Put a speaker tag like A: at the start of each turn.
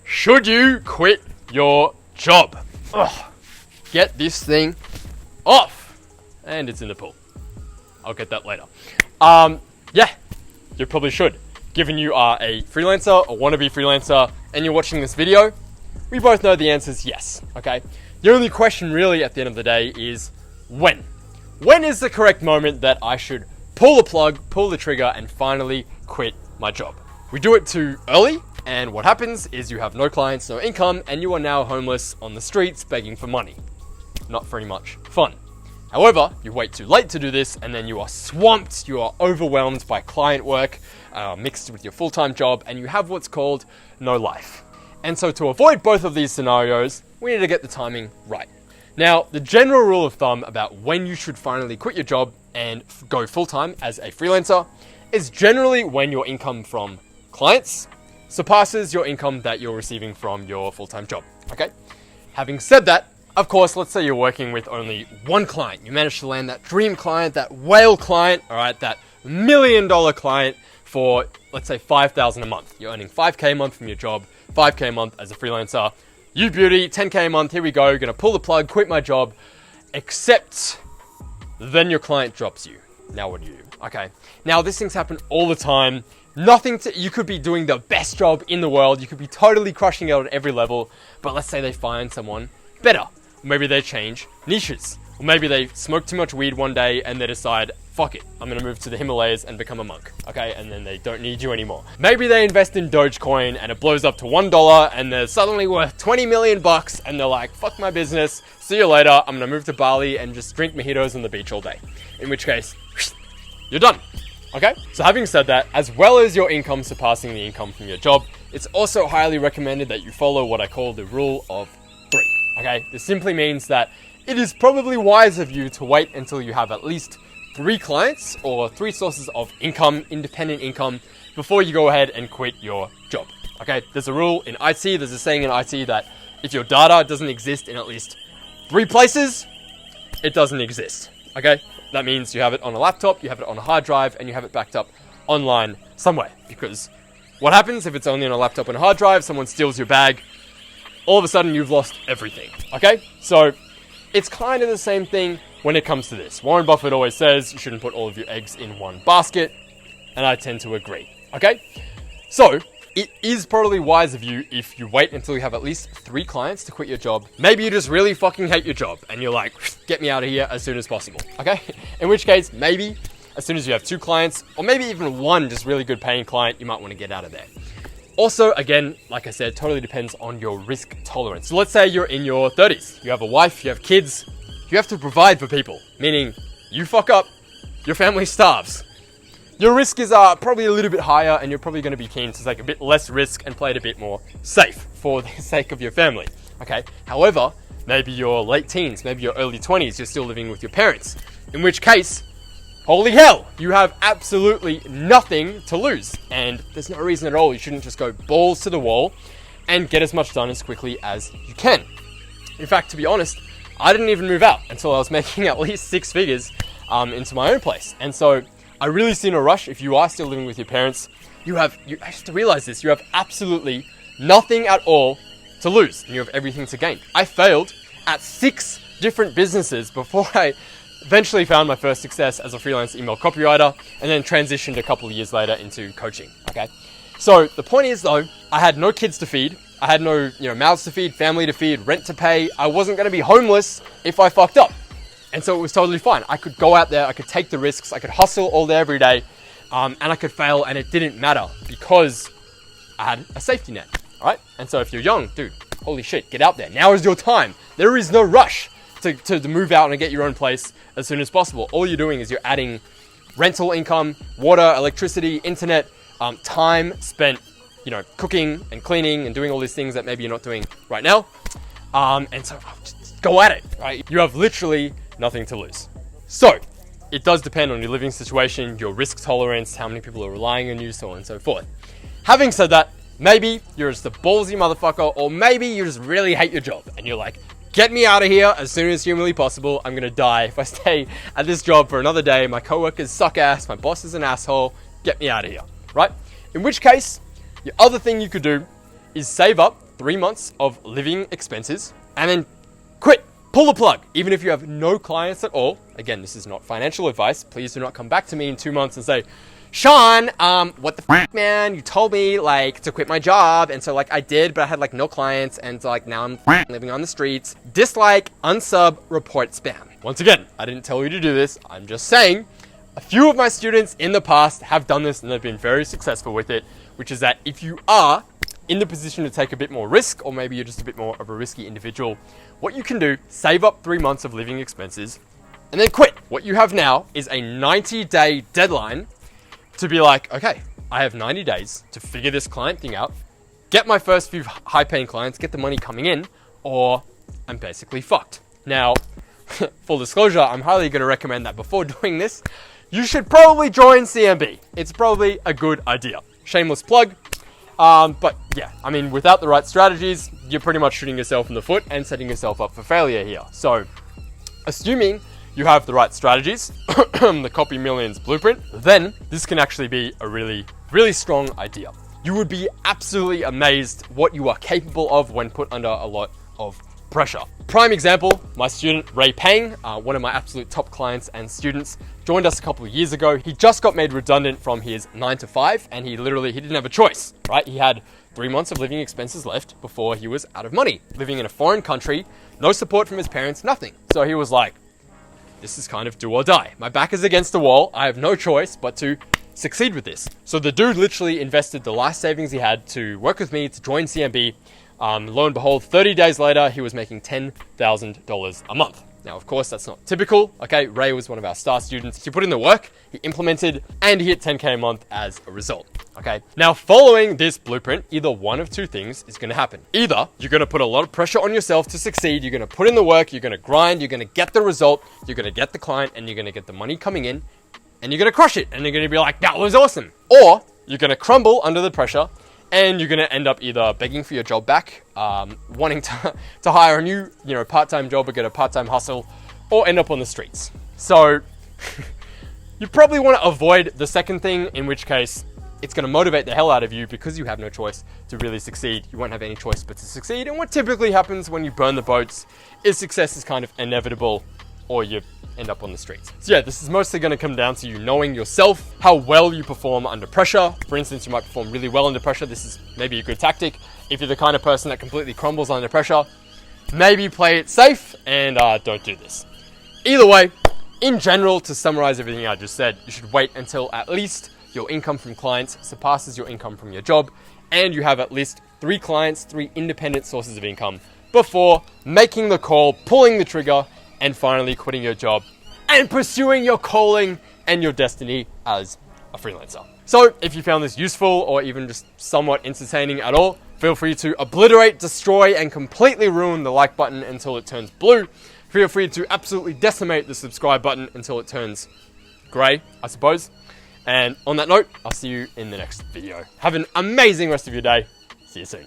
A: Should you quit your job? Ugh. Get this thing off. And it's in the pool. I'll get that later. Yeah, you probably should. Given you are a freelancer or wannabe freelancer and you're watching this video, we both know the answer is yes, okay? The only question really at the end of the day is when? When is the correct moment that I should pull the plug, pull the trigger, and finally quit my job? We do it too early, and what happens is you have no clients, no income, and you are now homeless on the streets begging for money. Not very much fun. However, you wait too late to do this, and then you are swamped, you are overwhelmed by client work, mixed with your full-time job, and you have what's called no life. And so to avoid both of these scenarios, we need to get the timing right. Now, the general rule of thumb about when you should finally quit your job and go full-time as a freelancer is generally when your income from clients surpasses your income that you're receiving from your full-time job, okay? Having said that, of course, let's say you're working with only one client. You manage to land that dream client, that whale client, all right, that $1 million client for, let's say, $5,000 a month. You're earning $5K a month from your job, $5K a month as a freelancer. You beauty, $10K a month, here we go, gonna pull the plug, quit my job, except then your client drops you. Now what do you do? Okay, now these things happen all the time. You could be doing the best job in the world, you could be totally crushing it at every level, but let's say they find someone better. Maybe they change niches. Or maybe they smoke too much weed one day and they decide, fuck it, I'm gonna move to the Himalayas and become a monk, okay? And then they don't need you anymore. Maybe they invest in Dogecoin and it blows up to $1 and they're suddenly worth 20 million bucks and they're like, fuck my business, see you later, I'm gonna move to Bali and just drink mojitos on the beach all day. In which case, you're done, okay? So having said that, as well as your income surpassing the income from your job, it's also highly recommended that you follow what I call the rule of 3. Okay, this simply means that it is probably wise of you to wait until you have at least 3 clients or 3 sources of income, independent income, before you go ahead and quit your job. Okay, there's a rule in IT, there's a saying in IT that if your data doesn't exist in at least 3 places, it doesn't exist. Okay, that means you have it on a laptop, you have it on a hard drive, and you have it backed up online somewhere. Because what happens if it's only on a laptop and a hard drive, someone steals your bag, all of a sudden you've lost everything, okay? So it's kind of the same thing when it comes to this. Warren Buffett always says you shouldn't put all of your eggs in one basket, and I tend to agree, okay? So it is probably wise of you if you wait until you have at least 3 clients to quit your job. Maybe you just really fucking hate your job and you're like, get me out of here as soon as possible, okay? In which case, maybe as soon as you have 2 clients, or maybe even 1 just really good paying client, you might want to get out of there. Also, again, like I said, totally depends on your risk tolerance. So let's say you're in your 30s, you have a wife, you have kids, you have to provide for people, meaning you fuck up, your family starves. Your risk is probably a little bit higher and you're probably going to be keen to take a bit less risk and play it a bit more safe for the sake of your family, okay? However, maybe you're late teens, maybe you're early 20s, you're still living with your parents, in which case, holy hell, you have absolutely nothing to lose. And there's no reason at all you shouldn't just go balls to the wall and get as much done as quickly as you can. In fact, to be honest, I didn't even move out until I was making at least 6 figures into my own place. And so I really see no rush. If you are still living with your parents, you have to realize this, you have absolutely nothing at all to lose and you have everything to gain. I failed at 6 different businesses before I eventually found my first success as a freelance email copywriter and then transitioned a couple of years later into coaching, okay? So the point is though, I had no kids to feed, I had no mouths to feed, family to feed, rent to pay, I wasn't gonna be homeless if I fucked up. And so it was totally fine. I could go out there, I could take the risks, I could hustle all day every day, and I could fail and it didn't matter because I had a safety net, all right? And so if you're young, dude, holy shit, get out there. Now is your time. There is no rush to move out and get your own place as soon as possible. All you're doing is you're adding rental income, water, electricity, internet, time spent, cooking and cleaning and doing all these things that maybe you're not doing right now. And so just go at it, right? You have literally nothing to lose. So it does depend on your living situation, your risk tolerance, how many people are relying on you, so on and so forth. Having said that, maybe you're just a ballsy motherfucker, or maybe you just really hate your job and you're like, get me out of here as soon as humanly possible. I'm gonna die if I stay at this job for another day. My coworkers suck ass, my boss is an asshole, get me out of here, right? In which case, the other thing you could do is save up 3 months of living expenses and then quit. Pull the plug, even if you have no clients at all. Again, this is not financial advice. Please do not come back to me in 2 months and say, Sean, what the f***, man? You told me, like, to quit my job, and so, like, I did, but I had, like, no clients, and so, like, now I'm living on the streets. Dislike, unsub, report spam. Once again, I didn't tell you to do this. I'm just saying, a few of my students in the past have done this, and they've been very successful with it, which is that if you are in the position to take a bit more risk, or maybe you're just a bit more of a risky individual, what you can do, save up 3 months of living expenses, and then quit. What you have now is a 90-day deadline to be like, okay, I have 90 days to figure this client thing out, get my first few high-paying clients, get the money coming in, or I'm basically fucked. Now, full disclosure, I'm highly going to recommend that before doing this, you should probably join CMB. It's probably a good idea. Shameless plug. But yeah, I mean, without the right strategies, you're pretty much shooting yourself in the foot and setting yourself up for failure here. So, assuming you have the right strategies, the Copy Millions blueprint, then this can actually be a really, really strong idea. You would be absolutely amazed what you are capable of when put under a lot of pressure. Prime example, my student Ray Pang, one of my absolute top clients and students, joined us a couple of years ago. He just got made redundant from his 9 to 5, and he didn't have a choice, right? He had 3 months of living expenses left before he was out of money, living in a foreign country, no support from his parents, nothing. So he was like, this is kind of do or die. My back is against the wall. I have no choice but to succeed with this. So the dude literally invested the last savings he had to work with me to join CMB. Lo and behold, 30 days later, he was making $10,000 a month. Now, of course, that's not typical. Okay, Ray was one of our star students. He put in the work, he implemented, and he hit 10K a month as a result. Okay, now following this blueprint, either one of two things is going to happen. Either you're going to put a lot of pressure on yourself to succeed, you're going to put in the work, you're going to grind, you're going to get the result, you're going to get the client, and you're going to get the money coming in, and you're going to crush it, and you're going to be like, that was awesome. Or you're going to crumble under the pressure, and you're going to end up either begging for your job back, wanting to hire a new, part-time job or get a part-time hustle, or end up on the streets. So you probably want to avoid the second thing, in which case it's going to motivate the hell out of you because you have no choice to really succeed. You won't have any choice but to succeed. And what typically happens when you burn the boats is success is kind of inevitable, or you end up on the streets. So yeah, this is mostly going to come down to you knowing yourself, how well you perform under pressure. For instance, you might perform really well under pressure. This is maybe a good tactic. If you're the kind of person that completely crumbles under pressure, maybe play it safe and don't do this. Either way, in general, to summarize everything I just said, you should wait until at least your income from clients surpasses your income from your job, and you have at least 3 clients, 3 independent sources of income before making the call, pulling the trigger, and finally quitting your job and pursuing your calling and your destiny as a freelancer. So if you found this useful or even just somewhat entertaining at all, feel free to obliterate, destroy, and completely ruin the like button until it turns blue. Feel free to absolutely decimate the subscribe button until it turns gray, I suppose. And on that note, I'll see you in the next video. Have an amazing rest of your day. See you soon.